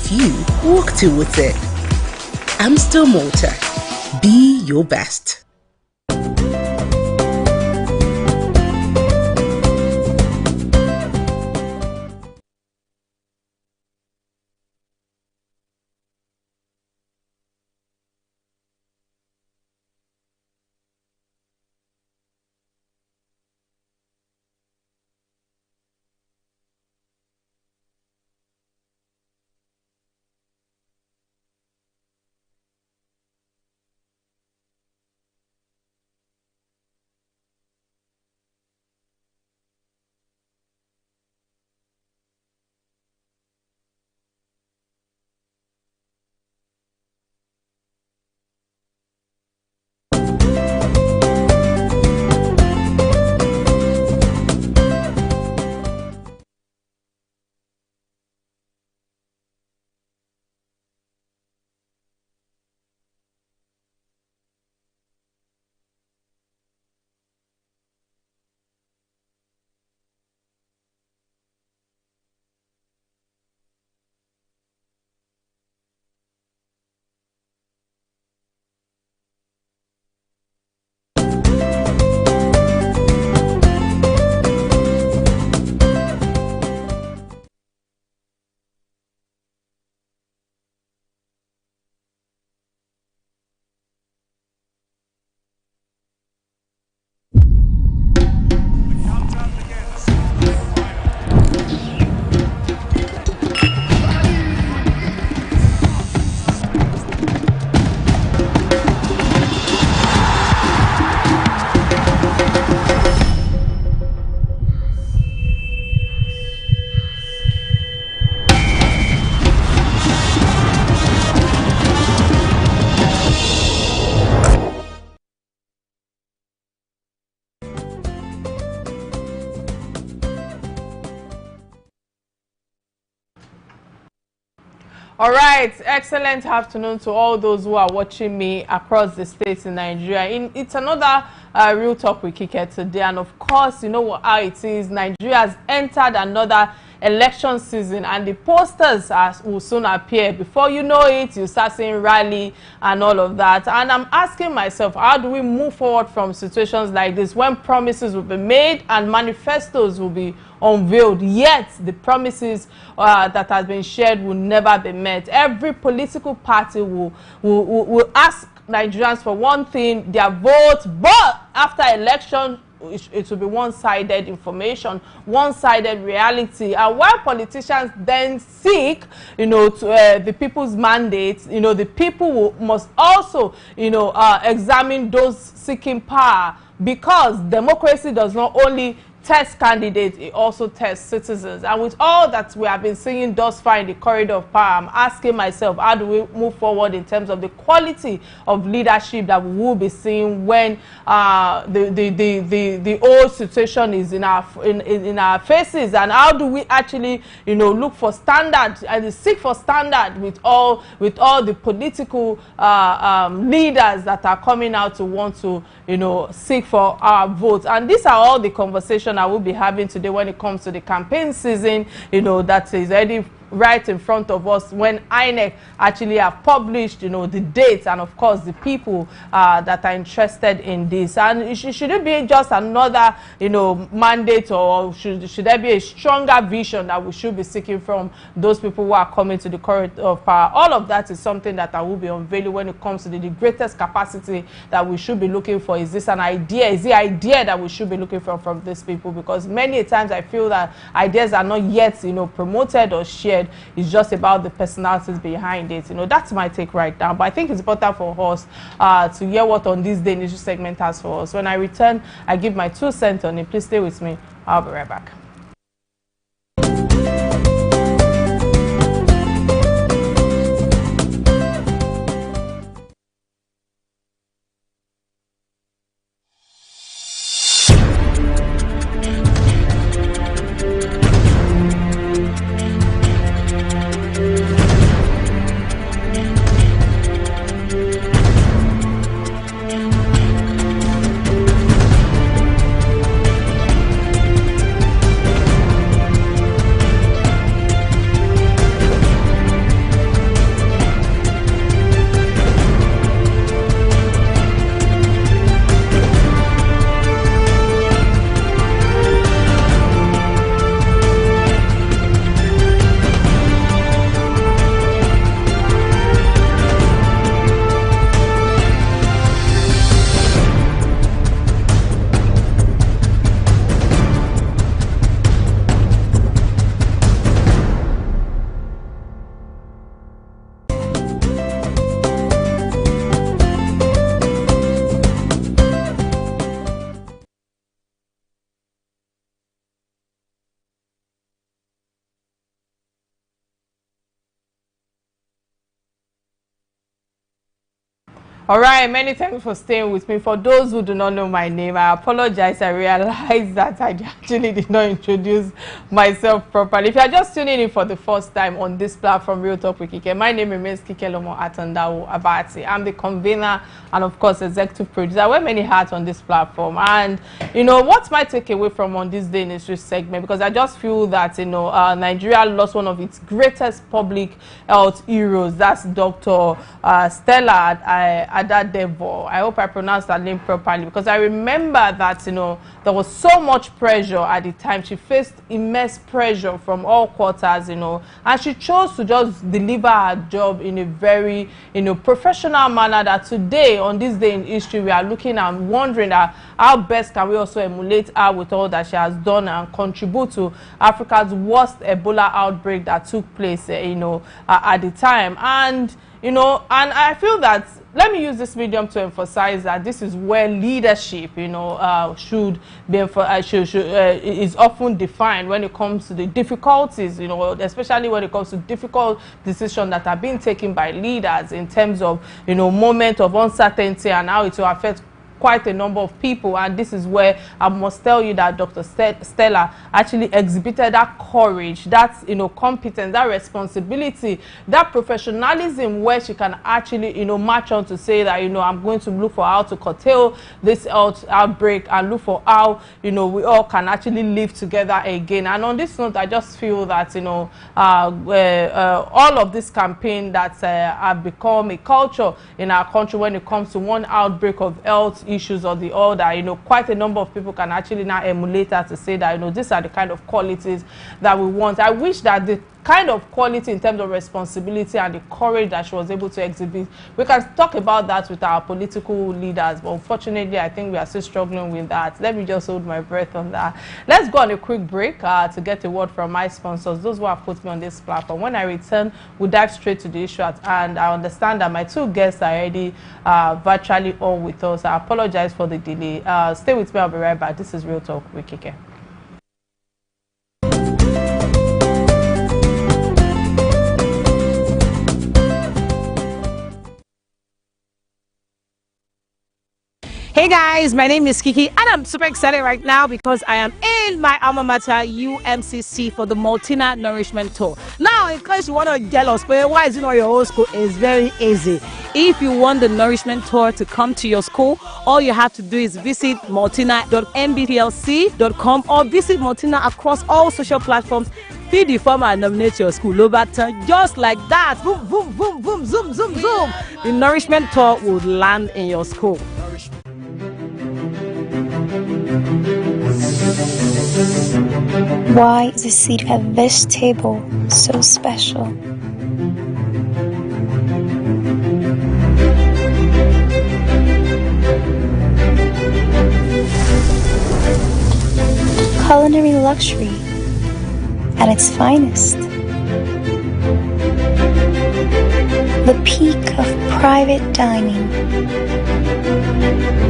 if you walk towards it. Amstel Malta. Be your best. All right, excellent afternoon to all those who are watching me across the states in Nigeria. It's another Real Talk with Kike today, and of course, you know how it is. Nigeria has entered another election season, and the posters will soon appear. Before you know it, you start seeing rally and all of that. And I'm asking myself, how do we move forward from situations like this when promises will be made and manifestos will be unveiled, yet the promises that has been shared will never be met? Every political party will ask Nigerians for one thing, their vote, but after election it will be one-sided information, one-sided reality. And while politicians then seek, you know, to, the people's mandates, you know, the people must also, you know, examine those seeking power, because democracy does not only test candidates, it also tests citizens. And with all that we have been seeing thus far in the corridor of power, I'm asking myself, how do we move forward in terms of the quality of leadership that we will be seeing when the old situation is in our faces? And how do we actually, you know, look for standard and seek for standard with all the political leaders that are coming out to want to, you know, seek for our votes? And these are all the conversations I will be having today when it comes to the campaign season, you know, that is already right in front of us, when INEC actually have published, you know, the dates and of course the people that are interested in this. And should it be just another, you know, mandate, or should there be a stronger vision that we should be seeking from those people who are coming to the corridor of power? All of that is something that I will be unveiling when it comes to the greatest capacity that we should be looking for. Is this an idea? Is the idea that we should be looking for from these people? Because many times I feel that ideas are not yet, you know, promoted or shared. It's just about the personalities behind it. You know, that's my take right now. But I think it's important for us to hear what On This Day news segment has for us. When I return, I give my 2 cents on it. Please stay with me. I'll be right back. All right, many thanks for staying with me. For those who do not know my name, I apologize. I realized that I actually did not introduce myself properly. If you are just tuning in for the first time on this platform, Real Talk with Kike, my name remains Kike Lomo Atandawo Abati. I'm the convener and, of course, executive producer. I wear many hats on this platform. And, you know, what's my takeaway from on this day in history segment? Because I just feel that, you know, Nigeria lost one of its greatest public health heroes. That's Dr. Stella Adadevo. I hope I pronounced that name properly, because I remember that, you know, there was so much pressure at the time. She faced immense pressure from all quarters, you know, and she chose to just deliver her job in a very, you know, professional manner. That today, on this day in history, we are looking and wondering that how best can we also emulate her with all that she has done and contribute to Africa's worst Ebola outbreak that took place, you know, at the time. And you know, and I feel that, let me use this medium to emphasize that this is where leadership, you know, should be is often defined when it comes to the difficulties, you know, especially when it comes to difficult decisions that are being taken by leaders in terms of, you know, moment of uncertainty and how it will affect quite a number of people. And this is where I must tell you that Dr. Stella actually exhibited that courage, that, you know, competence, that responsibility, that professionalism, where she can actually, you know, march on to say that, you know, I'm going to look for how to curtail this health outbreak and look for how, you know, we all can actually live together again. And on this note, I just feel that, you know, all of this campaign that have become a culture in our country when it comes to one outbreak of health issues or the other, you know, quite a number of people can actually now emulate her to say that, you know, these are the kind of qualities that we want. I wish that the kind of quality in terms of responsibility and the courage that she was able to exhibit, we can talk about that with our political leaders, but unfortunately I think we are still struggling with that. Let me just hold my breath on that. Let's go on a quick break to get a word from my sponsors, those who have put me on this platform. When I return, we'll dive straight to the issue and I understand that my two guests are already virtually all with us. I apologize for the delay. Stay with me, I'll be right back. This is Real Talk with Kike. Hey guys, my name is Kike and I'm super excited right now because I am in my alma mater UMCC for the Maltina Nourishment Tour. Now, in case you want to get us, but why is it not your old school? It's very easy. If you want the Nourishment Tour to come to your school, all you have to do is visit maltina.mbplc.com or visit Maltina across all social platforms. Fill the form and nominate your school over time, just like that. Boom, boom, boom, boom, zoom, zoom, zoom. The Nourishment Tour will land in your school. Why is a seat at this table so special? Culinary luxury at its finest. The peak of private dining.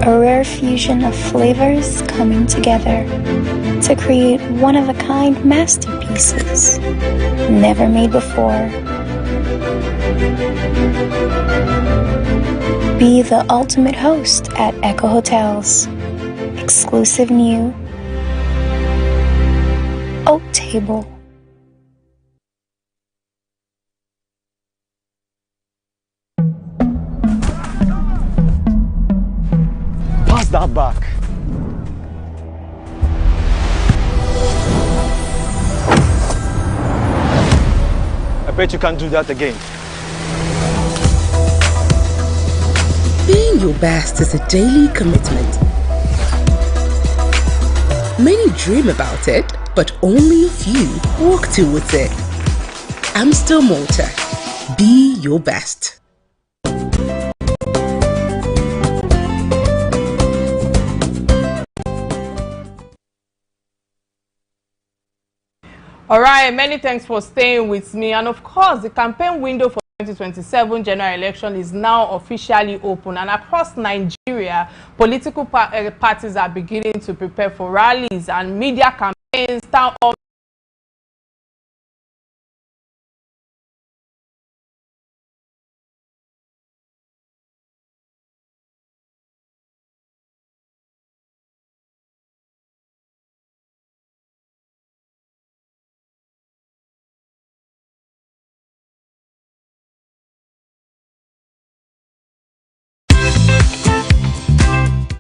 A rare fusion of flavors coming together to create one-of-a-kind masterpieces never made before. Be the ultimate host at Echo Hotels. Exclusive new Oak Table. Pass that back. I bet you can't do that again. Being your best is a daily commitment. Many dream about it, but only a few walk towards it. Amstel Malta. Be your best. All right, many thanks for staying with me. And of course, the campaign window for 2027 general election is now officially open, and across Nigeria, political parties are beginning to prepare for rallies and media campaigns, town hall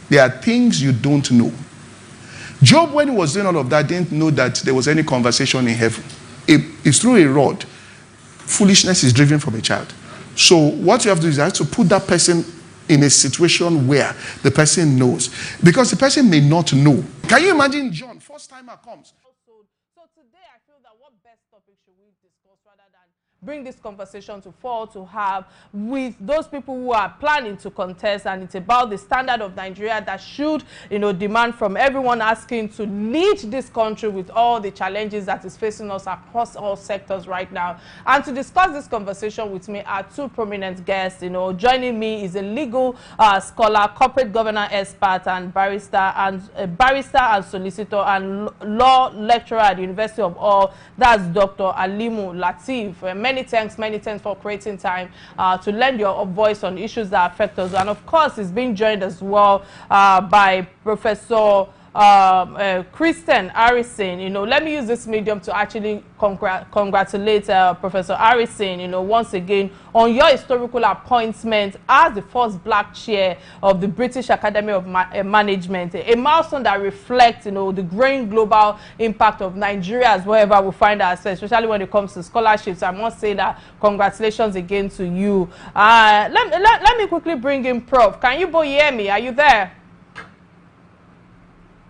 There are things you don't know. Job, when he was doing all of that, didn't know that there was any conversation in heaven. It's through a rod. Foolishness is driven from a child. So what you have to do is you have to put that person in a situation where the person knows. Because the person may not know. Can you imagine John, first timer comes? So today I feel that what best topic should we discuss rather than bring this conversation to fall to have with those people who are planning to contest, and it's about the standard of Nigeria that should, demand from everyone asking to lead this country with all the challenges that is facing us across all sectors right now. And to discuss this conversation with me are two prominent guests. Joining me is a legal scholar, corporate governance expert, and barrister and solicitor and law lecturer at the University of All. That's Dr. Alimu Lateef. Many thanks for creating time to lend your voice on issues that affect us. And of course, it's being joined as well by Professor Christian Harrison. Let me use this medium to actually congratulate Professor Harrison, once again on your historical appointment as the first black chair of the British Academy of Management, a milestone that reflects, the growing global impact of Nigeria as wherever we find ourselves, especially when it comes to scholarships. I must say that congratulations again to you. Let me quickly bring in Prof. Can you both hear me? Are you there?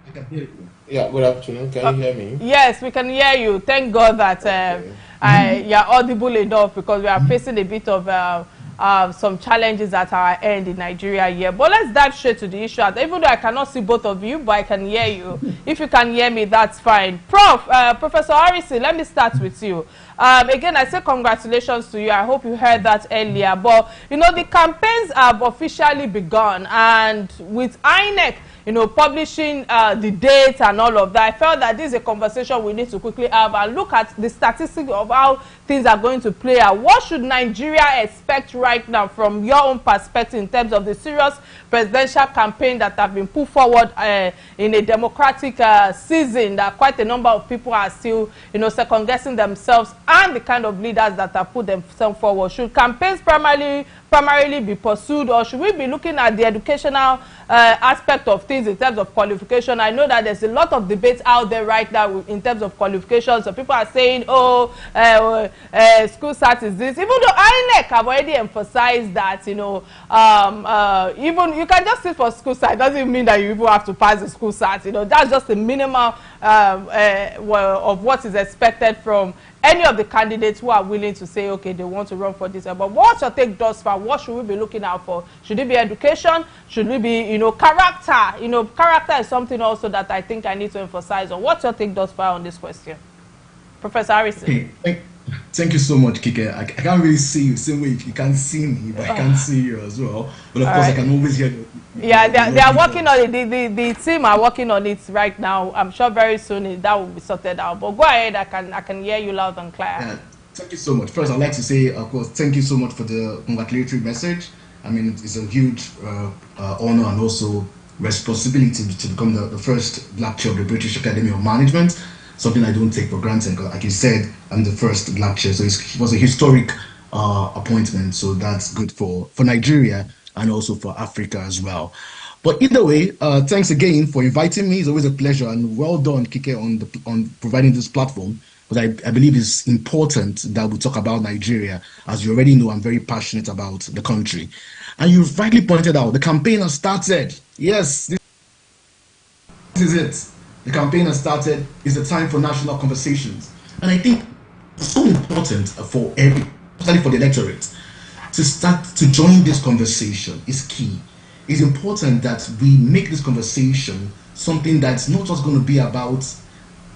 I can hear you. Yeah, good afternoon. Can you hear me? Yes, we can hear you. Thank God that you're audible enough, because we are facing a bit of some challenges at our end in Nigeria here. But let's dive straight to the issue. Even though I cannot see both of you, but I can hear you. If you can hear me, that's fine. Professor Harrison, let me start with you. Again, I say congratulations to you. I hope you heard that earlier. But, the campaigns have officially begun. And with INEC, publishing the date and all of that, I felt that this is a conversation we need to quickly have and look at the statistics of how things are going to play out. What should Nigeria expect right now from your own perspective in terms of the serious presidential campaign that have been put forward in a democratic season, that quite a number of people are still, second-guessing themselves and the kind of leaders that have put themselves forward? Should campaigns primarily be pursued, or should we be looking at the educational aspect of things in terms of qualification? I know that there's a lot of debate out there right now in terms of qualifications. So people are saying, school start is this, even though INEC have already emphasized that, even you can just sit for school start, doesn't mean that you even have to pass the school start. That's just the minimum of what is expected from any of the candidates who are willing to say, okay, they want to run for this. But what's your take thus far? What should we be looking out for? Should it be education? Should it be, character? Character is something also that I think I need to emphasize on. What's your take thus far on this question? Professor Harrison. Okay. Thank you so much, Kike. I can't really see you, same way you can't see me, but I can see you as well. But of course, I can always hear you. Yeah, they are working on it. The team are working on it right now. I'm sure very soon that will be sorted out. But go ahead, I can hear you loud and clear. Yeah, thank you so much. First, I'd like to say, of course, thank you so much for the congratulatory message. I mean, it's a huge honor and also responsibility to become the first black chair of the British Academy of Management. Something I don't take for granted. Like you said, I'm the first black chair, so it was a historic appointment. So that's good for Nigeria and also for Africa as well. But either way, thanks again for inviting me. It's always a pleasure, and well done, Kike, on providing this platform. But I believe it's important that we talk about Nigeria. As you already know, I'm very passionate about the country. And you rightly pointed out, the campaign has started. Yes, this is it. The campaign has started. It's the time for national conversations. And I think it's so important for especially for the electorate, to start to join this conversation is key. It's important that we make this conversation something that's not just going to be about,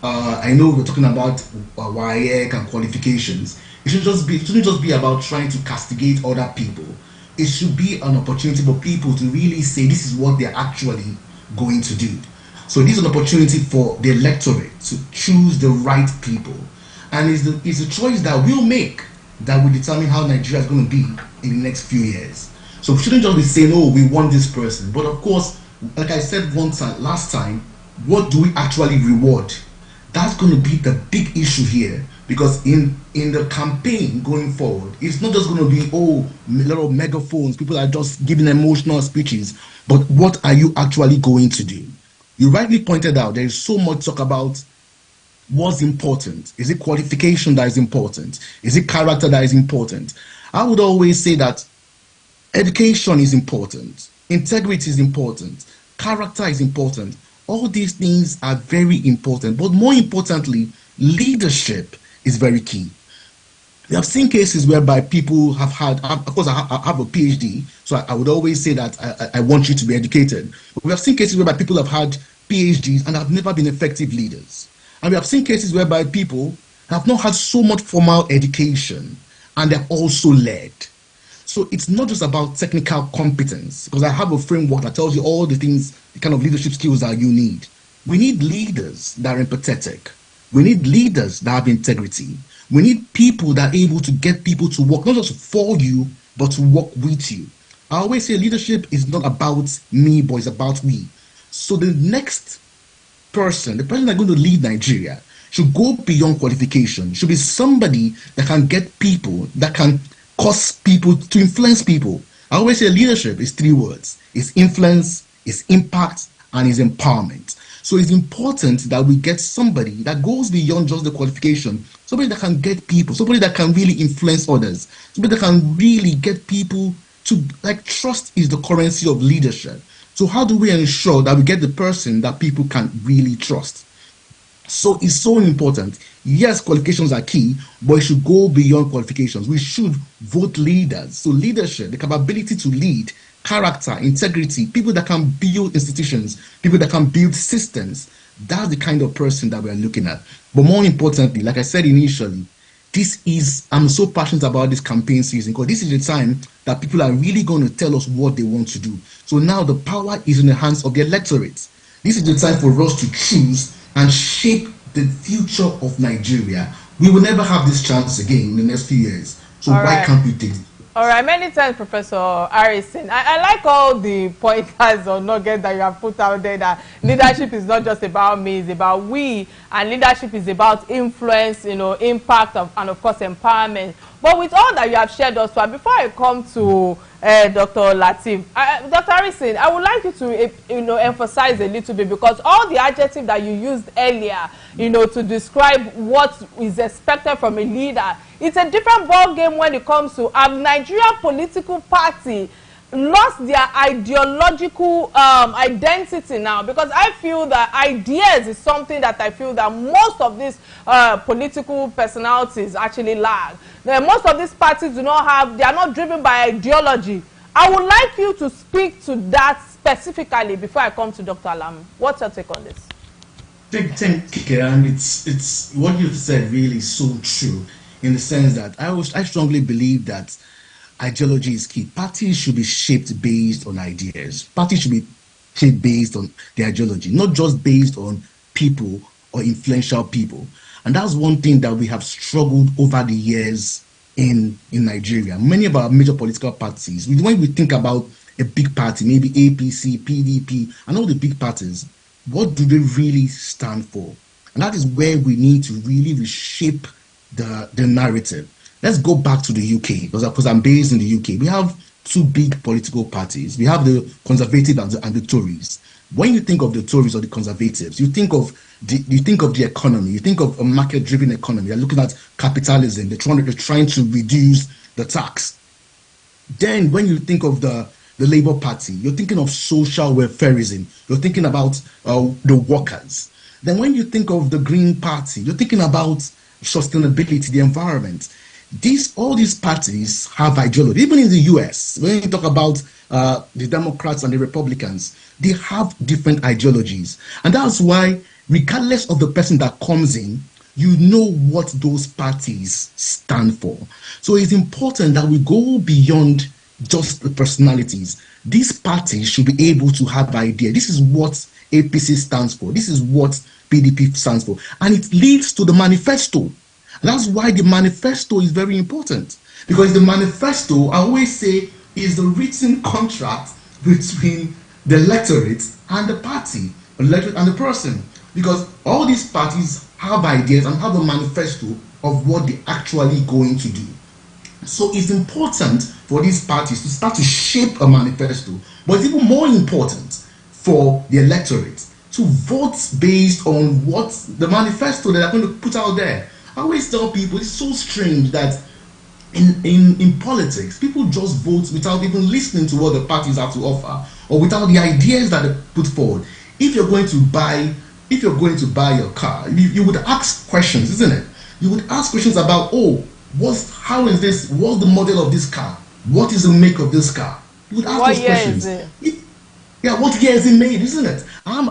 I know we're talking about WAEC and qualifications. It shouldn't just be about trying to castigate other people. It should be an opportunity for people to really say this is what they're actually going to do. So this is an opportunity for the electorate to choose the right people. And it's a choice that we'll make that will determine how Nigeria is going to be in the next few years. So we shouldn't just be saying, oh, we want this person. But of course, like I said last time, what do we actually reward? That's going to be the big issue here. Because in the campaign going forward, it's not just going to be, a lot of megaphones, people are just giving emotional speeches, but what are you actually going to do? You rightly pointed out there is so much talk about what's important. Is it qualification that is important? Is it character that is important? I would always say that education is important, integrity is important, character is important. All these things are very important, but more importantly, leadership is very key. We have seen cases whereby people have had, of course, I have a PhD, so I would always say that I want you to be educated. But we have seen cases whereby people have had PhDs and have never been effective leaders. And we have seen cases whereby people have not had so much formal education and they're also led. So it's not just about technical competence, because I have a framework that tells you all the things, the kind of leadership skills that you need. We need leaders that are empathetic. We need leaders that have integrity. We need people that are able to get people to work, not just for you, but to work with you. I always say leadership is not about me, but it's about we. So the next person, the person that's going to lead Nigeria, should go beyond qualification, should be somebody that can get people, that can cause people, to influence people. I always say leadership is 3 words. It's influence, it's impact, and it's empowerment. So it's important that we get somebody that goes beyond just the qualification, somebody that can get people, somebody that can really influence others, somebody that can really get people to, like, trust is the currency of leadership. So how do we ensure that we get the person that people can really trust? So it's so important. Yes, qualifications are key, but it should go beyond qualifications. We should vote leaders. So leadership, the capability to lead, character, integrity, people that can build institutions, people that can build systems. That's the kind of person that we're looking at. But more importantly, like I said initially, I'm so passionate about this campaign season, because this is the time that people are really going to tell us what they want to do. So now the power is in the hands of the electorate. This is the time for us to choose and shape the future of Nigeria. We will never have this chance again in the next few years. So why can't we take it? All right, many thanks, Professor Harrison. I like all the pointers or nuggets that you have put out there, that leadership is not just about me, it's about we, and leadership is about influence, impact, and of course empowerment. But with all that you have shared thus far, before I come to Dr. Lateef, Dr. Harrison, I would like you to emphasize a little bit, because all the adjectives that you used earlier, to describe what is expected from a leader, it's a different ball game when it comes to Nigerian political party lost their ideological identity now, because I feel that ideas is something that I feel that most of these political personalities actually lack. Most of these parties they are not driven by ideology. I would like you to speak to that specifically before I come to Dr. Alam. What's your take on this? Thank Kike, and it's what you've said really is so true, in the sense that I strongly believe that ideology is key. Parties should be shaped based on ideas. Parties should be shaped based on the ideology, not just based on people or influential people. And that's one thing that we have struggled over the years in Nigeria. Many of our major political parties, when we think about a big party, maybe APC, PDP, and all the big parties, what do they really stand for? And that is where we need to really reshape the narrative. Let's go back to the UK, because I'm based in the UK. We have 2 big political parties. We have the Conservative and the Tories. When you think of the Tories or the Conservatives, you think of the economy. You think of a market-driven economy. You're looking at capitalism. They're trying to reduce the tax. Then when you think of the Labour Party, you're thinking of social welfareism. You're thinking about the workers. Then when you think of the Green Party, you're thinking about sustainability, the environment. All these parties have ideology. Even in the US, when you talk about the Democrats and the Republicans, they have different ideologies. And that's why, regardless of the person that comes in, you know what those parties stand for. So it's important that we go beyond just the personalities. These parties should be able to have ideas. This is what APC stands for. This is what PDP stands for. And it leads to the manifesto. That's why the manifesto is very important, because the manifesto, I always say, is the written contract between the electorate and the party, the electorate and the person, because all these parties have ideas and have a manifesto of what they're actually going to do. So it's important for these parties to start to shape a manifesto, but it's even more important for the electorate to vote based on what the manifesto that they're going to put out there. I always tell people it's so strange that in politics, people just vote without even listening to what the parties have to offer or without the ideas that they put forward. If you're going to buy your car, you would ask questions, isn't it? You would ask questions about, oh, what's the model of this car? What is the make of this car? You would ask those questions. What year is it made, isn't it? I'm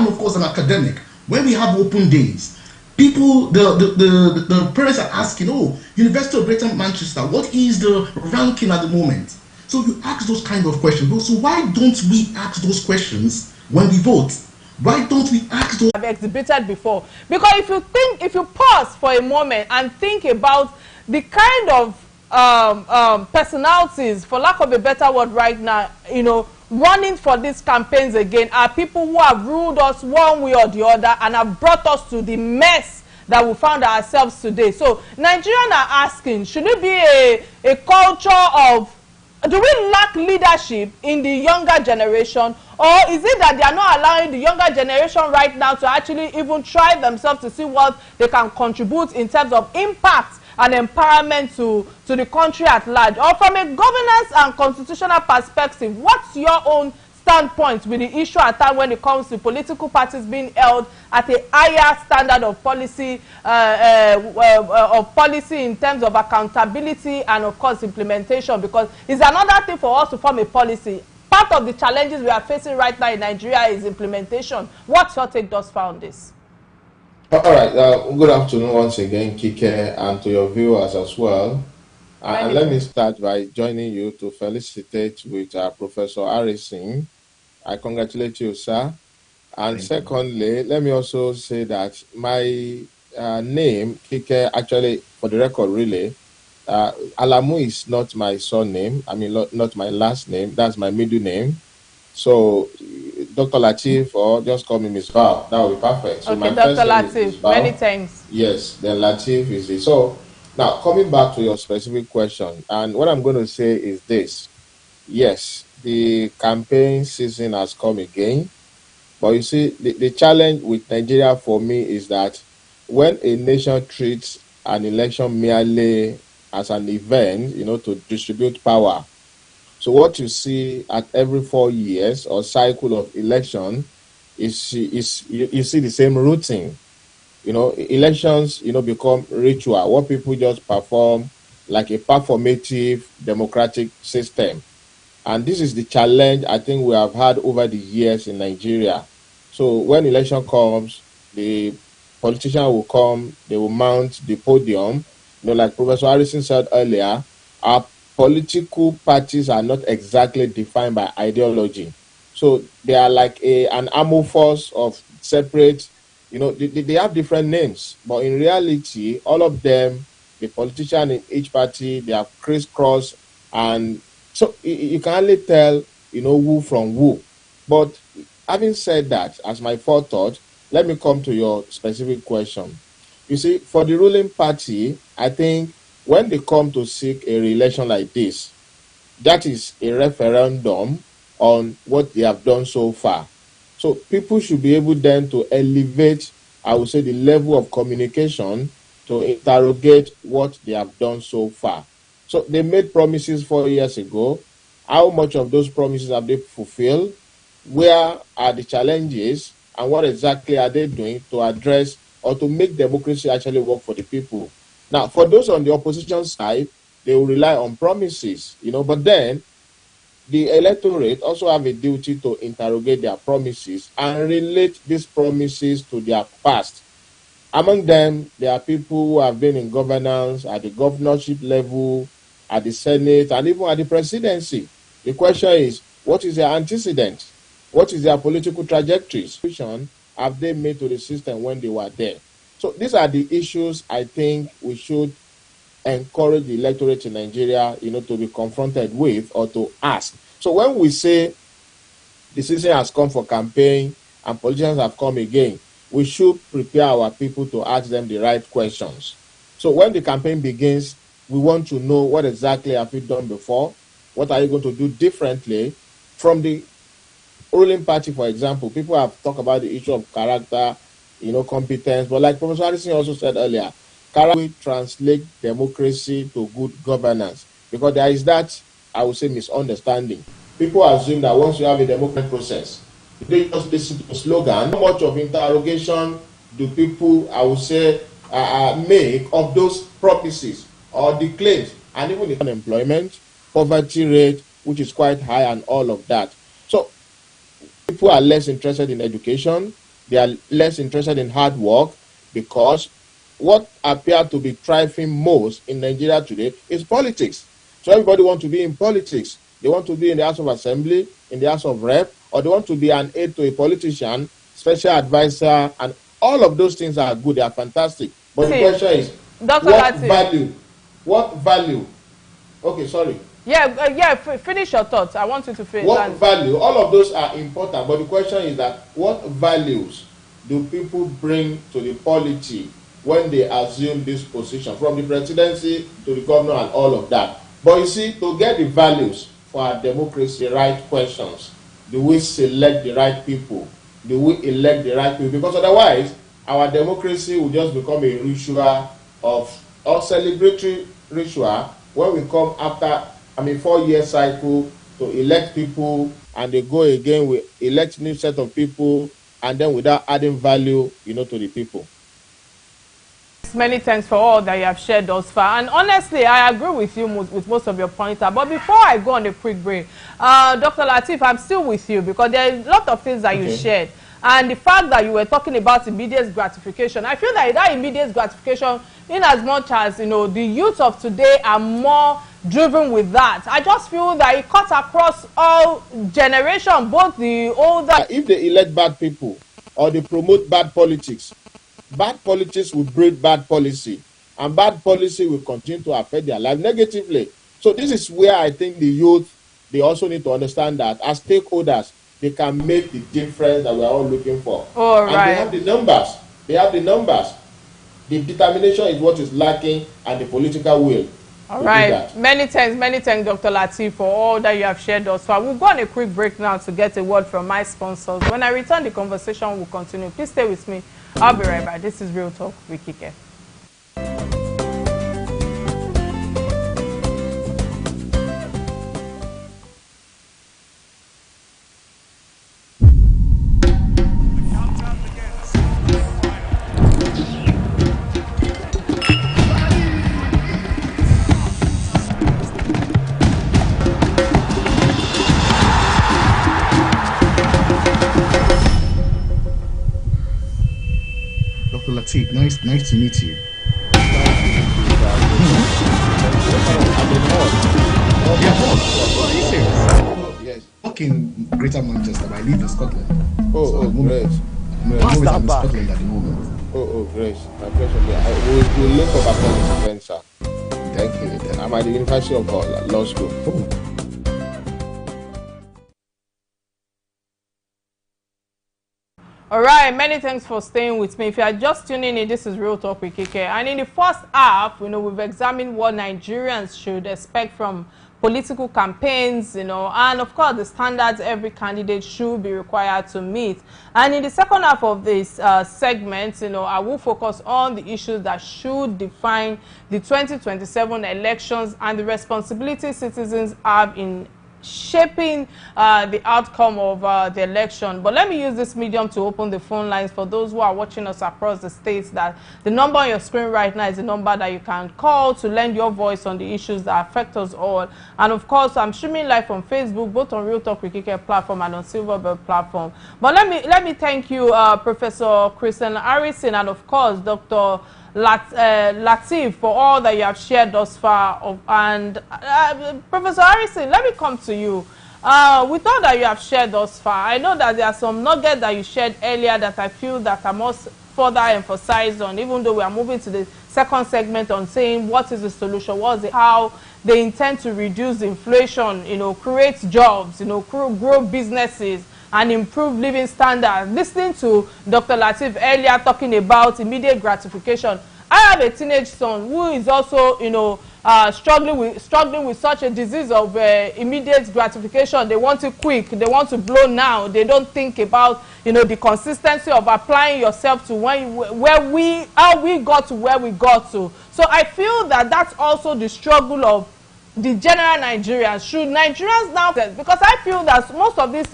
of course an academic. When we have open days, people, the parents are asking, oh, University of Greater Manchester, what is the ranking at the moment? So you ask those kind of questions. So why don't we ask those questions when we vote? Why don't we ask those? I've exhibited before, because if you pause for a moment and think about the kind of personalities, for lack of a better word, right now, running for these campaigns again, are people who have ruled us one way or the other and have brought us to the mess that we found ourselves today. So Nigerians are asking, should it be a culture of, do we lack leadership in the younger generation, or is it that they are not allowing the younger generation right now to actually even try themselves to see what they can contribute in terms of impact and empowerment to the country at large? Or from a governance and constitutional perspective, what's your own standpoint with the issue at time when it comes to political parties being held at a higher standard of policy, in terms of accountability and of course implementation? Because it's another thing for us to form a policy. Part of the challenges we are facing right now in Nigeria is implementation. What's your take thus far on this? All right. Good afternoon once again, Kike, and to your viewers as well. And let me start by joining you to felicitate with Professor Harrison. I congratulate you, sir. And secondly, let me also say that my name, Kike, actually, for the record, really, Alamu is not my surname. I mean, not my last name. That's my middle name. So, Dr. Latif, or just call me Miss Val. That would be perfect. So okay, Dr. Latif, many thanks. Yes, then Latif is it. So, now coming back to your specific question, and what I'm going to say is this. Yes, the campaign season has come again. But you see, the challenge with Nigeria for me is that when a nation treats an election merely as an event, to distribute power. So what you see at every 4 years or cycle of election is you see the same routine. Elections, become ritual, what people just perform like a performative democratic system. And this is the challenge I think we have had over the years in Nigeria. So when election comes, the politician will come, they will mount the podium. Like Professor Harrison said earlier, our political parties are not exactly defined by ideology. So they are like an amorphous of separate, they have different names. But in reality, all of them, the politician in each party, they are crisscross. And so you can only tell, who from who. But having said that, as my forethought, let me come to your specific question. You see, for the ruling party, I think when they come to seek a re-election like this, that is a referendum on what they have done so far. So people should be able then to elevate, I would say, the level of communication to interrogate what they have done so far. So they made promises 4 years ago. How much of those promises have they fulfilled? Where are the challenges? And what exactly are they doing to address or to make democracy actually work for the people? Now, for those on the opposition side, they will rely on promises, but then the electorate also have a duty to interrogate their promises and relate these promises to their past. Among them, there are people who have been in governance at the governorship level, at the Senate, and even at the presidency. The question is, what is their antecedent? What is their political trajectories? Have they made to the system when they were there? So these are the issues I think we should encourage the electorate in Nigeria, to be confronted with or to ask. So when we say the season has come for campaign and politicians have come again, we should prepare our people to ask them the right questions. So when the campaign begins, we want to know what exactly have you done before? What are you going to do differently? From the ruling party, for example, people have talked about the issue of character, competence, but like Professor Harrison also said earlier, character will translate democracy to good governance, because there is that, I would say, misunderstanding. People assume that once you have a democratic process, they just listen to a slogan. How much of interrogation do people, I would say, make of those promises or the claims, and even the unemployment, poverty rate, which is quite high, and all of that. So people are less interested in education. They are less interested in hard work, because what appears to be thriving most in Nigeria today is politics. So everybody wants to be in politics. They want to be in the House of Assembly, in the House of Rep, or they want to be an aide to a politician, special advisor, and all of those things are good. They are fantastic. But the question is, what value? Okay, sorry. Finish your thoughts. I want you to finish. What value? All of those are important, but the question is that what values do people bring to the polity when they assume this position, from the presidency to the governor and all of that? But you see, to get the values for our democracy, the right questions, do we select the right people? Do we elect the right people? Because otherwise, our democracy will just become a ritual or celebratory ritual when we come after 4-year cycle to elect people, and they go again, we elect new set of people, and then without adding value, to the people. Many thanks for all that you have shared thus far, and honestly, I agree with you with most of your points. But before I go on a quick break, Dr. Lateef, I'm still with you, because there are a lot of things that you shared, and the fact that you were talking about immediate gratification, I feel that immediate gratification, in as much as the youth of today are more driven with that, I just feel that it cuts across all generations, both the older. If they elect bad people or they promote bad politics will breed bad policy, and bad policy will continue to affect their life negatively. So this is where I think the youth, they also need to understand that as stakeholders, they can make the difference that we are all looking for. All right. And they have the numbers. The determination is what is lacking, and the political will. All right. Many thanks, Dr. Lateef, for all that you have shared thus far. We'll go on a quick break now to get a word from my sponsors. When I return, the conversation will continue. Please stay with me. I'll be right back. This is Real Talk with Kike. Lateef, nice to meet you. Yes. I work in Greater Manchester, but I live in Scotland. Great. I'm in Scotland at the moment. Great. My pleasure. We'll look up after this event, sir. Thank you. I'm at the University of Law School. All right, many thanks for staying with me. If you are just tuning in, this is Real Talk with Kike. And in the first half, we've examined what Nigerians should expect from political campaigns, and of course the standards every candidate should be required to meet. And in the second half of this segment, I will focus on the issues that should define the 2027 elections and the responsibilities citizens have in shaping the outcome of the election. But let me use this medium to open the phone lines for those who are watching us across the states. That the number on your screen right now is the number that you can call to lend your voice on the issues that affect us all. And of course, I'm streaming live on Facebook, both on Real Talk with Kike platform and on Silverbell platform. But let me thank you, Professor Christian Harrison, and of course Dr. Lateef, for all that you have shared thus far. And Professor Harrison, let me come to you. With all that you have shared thus far, I know that there are some nuggets that you shared earlier that I feel that I must further emphasize on, even though we are moving to the second segment on saying what is the solution, how they intend to reduce inflation, create jobs, grow businesses. and improve living standards. Listening to Dr. Lateef earlier talking about immediate gratification, I have a teenage son who is also, you know, struggling with such a disease of immediate gratification. They want it quick. They want to blow now. They don't think about, you know, the consistency of applying yourself to how we got to where we got to. So I feel that that's also the struggle of the general Nigerians. Should Nigerians now, because I feel that most of these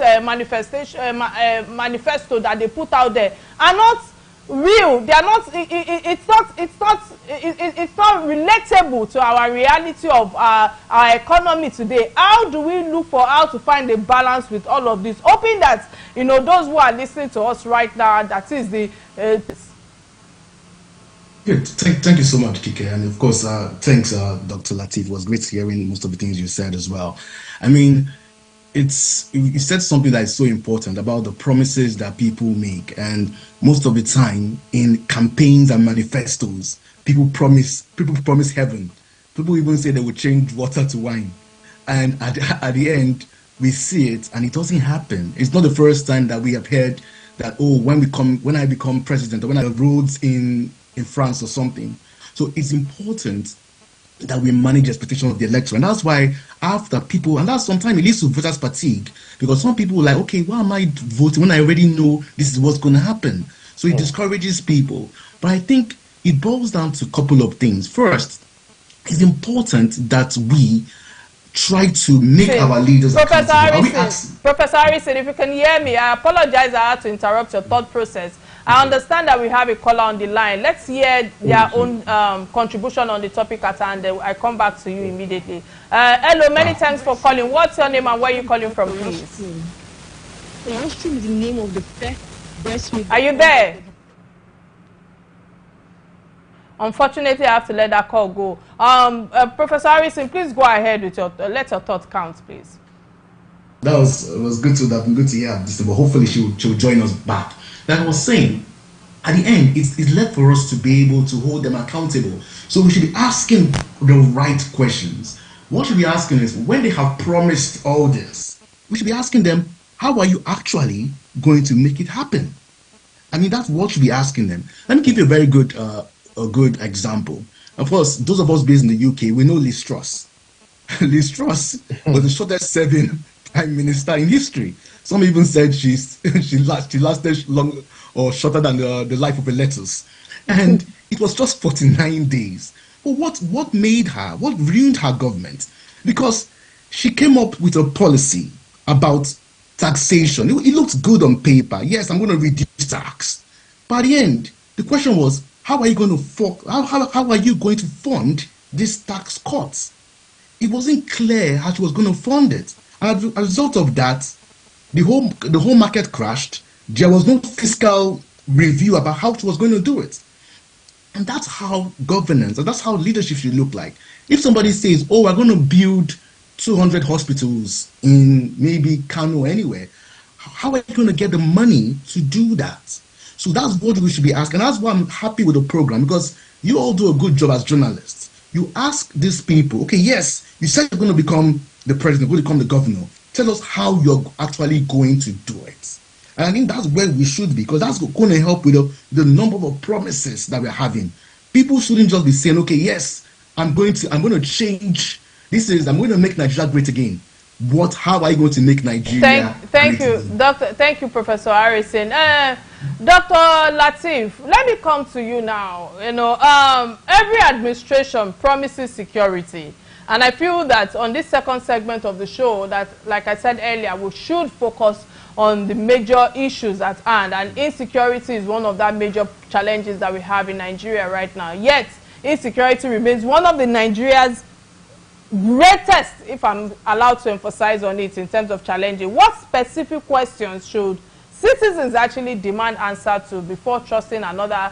manifesto that they put out there are not real. They are not. It's not relatable to our reality of our economy today. How do we look for how to find a balance with all of this, hoping that, you know, those who are listening to us right now, that is the Good. Thank you so much, Kike. And of course, thanks, Dr. Lateef. It was great hearing most of the things you said as well. I mean, you said something that is so important about the promises that people make. And most of the time in campaigns and manifestos, people promise heaven. People even say they will change water to wine. And at the end, we see it and it doesn't happen. It's not the first time that we have heard that, oh, when I become president, or when I have roads in France or something. So it's important that we manage expectations of the electorate. And that's why after people, and that's sometimes it leads to voters fatigue, because some people are like, okay, why am I voting when I already know this is what's going to happen? So it discourages people. But I think it boils down to a couple of things. First, it's important that we try to make our leaders accountable. Professor Harrison, if you can hear me, I apologize, I had to interrupt your thought process. I understand that we have a caller on the line. Let's hear their own contribution on the topic at hand. I come back to you immediately. Hello, many thanks for calling. What's your name and where are you calling from, please? The name of the breast milk. Are you there? Unfortunately, I have to let that call go. Professor Harrison, please go ahead with let your thoughts count, please. That was good to hear this, but hopefully she'll join us back. Like I was saying, at the end, it's left for us to be able to hold them accountable. So we should be asking the right questions. What should we be asking is, when they have promised all this, we should be asking them, how are you actually going to make it happen? I mean, that's what we should be asking them. Let me give you a very good example. Of course, those of us based in the UK, we know Liz Truss. Liz Truss was the shortest serving prime minister in history. Some even said she lasted long or shorter than the life of a lettuce. And it was just 49 days. But what ruined her government? Because she came up with a policy about taxation. It looked good on paper. Yes, I'm going to reduce tax. But at the end, the question was, how are you going to fund these tax cuts? It wasn't clear how she was going to fund it. And as a result of that, the whole market crashed. There was no fiscal review about how she was going to do it. And that's how governance, and that's how leadership should look like. If somebody says, oh, we're going to build 200 hospitals in maybe Kano or anywhere, how are you going to get the money to do that? So that's what we should be asking. And that's why I'm happy with the program, because you all do a good job as journalists. You ask these people, okay, yes, you said you're going to become the president, you're going to become the governor. Tell us how you're actually going to do it. And I think that's where we should be, because that's going to help with the number of promises that we're having. People shouldn't just be saying, okay, yes, I'm going to change. I'm going to make Nigeria great again. How are you going to make Nigeria thank you, again? Doctor. Thank you, Professor Harrison. Dr. Lateef, let me come to you now. You know, every administration promises security. And I feel that on this second segment of the show, that, like I said earlier, we should focus on the major issues at hand. And insecurity is one of the major challenges that we have in Nigeria right now. Yet, insecurity remains one of the Nigeria's greatest, if I'm allowed to emphasize on it, in terms of challenging. What specific questions should citizens actually demand answer to before trusting another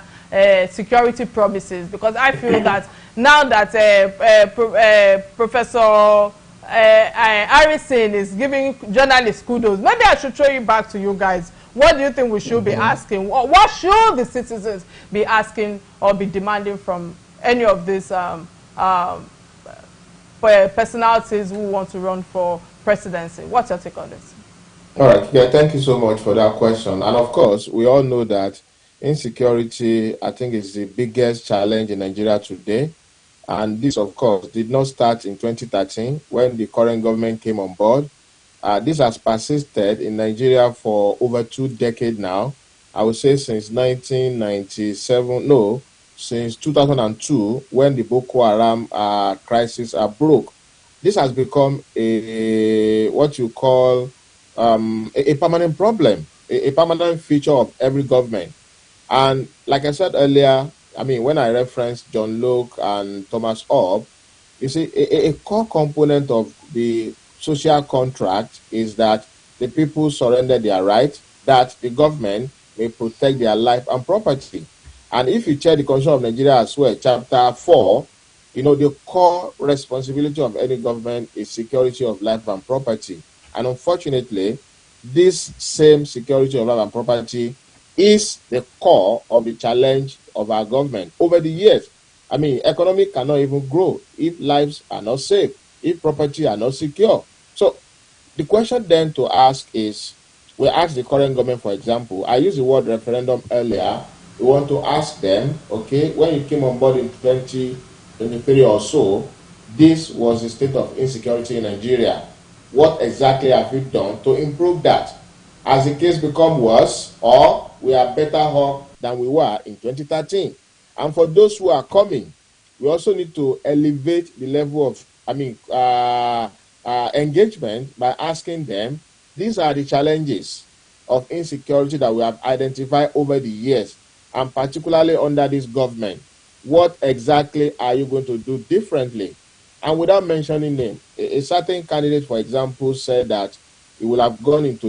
security promises? Because I feel that now that Professor Harrison is giving journalists kudos, maybe I should throw it back to you guys. What do you think we should be asking? What should the citizens be asking or be demanding from any of these personalities who want to run for presidency? What's your take on this? All right, yeah, thank you so much for that question. And of course, we all know that insecurity, I think, is the biggest challenge in Nigeria today. And this, of course, did not start in 2013 when the current government came on board. This has persisted in Nigeria for over 2 decades now. I would say since 1997, no, since 2002, when the Boko Haram crisis broke. This has become a what you call a permanent problem, a permanent feature of every government. And like I said earlier, I mean, when I referenced John Locke and Thomas Hobbes, you see, a core component of the social contract is that the people surrender their right, that the government may protect their life and property. And if you check the Constitution of Nigeria as well, Chapter 4, you know, the core responsibility of any government is security of life and property. And unfortunately, this same security of life and property is the core of the challenge of our government over the years. I mean, economy cannot even grow if lives are not safe, if property are not secure. So the question then to ask is, we ask the current government, for example, I used the word referendum earlier. We want to ask them, okay, when you came on board in 2023 or so, this was the state of insecurity in Nigeria. What exactly have you done to improve that? Has the case become worse, or we are better off than we were in 2013? And for those who are coming, we also need to elevate the level of, engagement by asking them, these are the challenges of insecurity that we have identified over the years, and particularly under this government. What exactly are you going to do differently? And without mentioning name, a certain candidate, for example, said that he will have gone into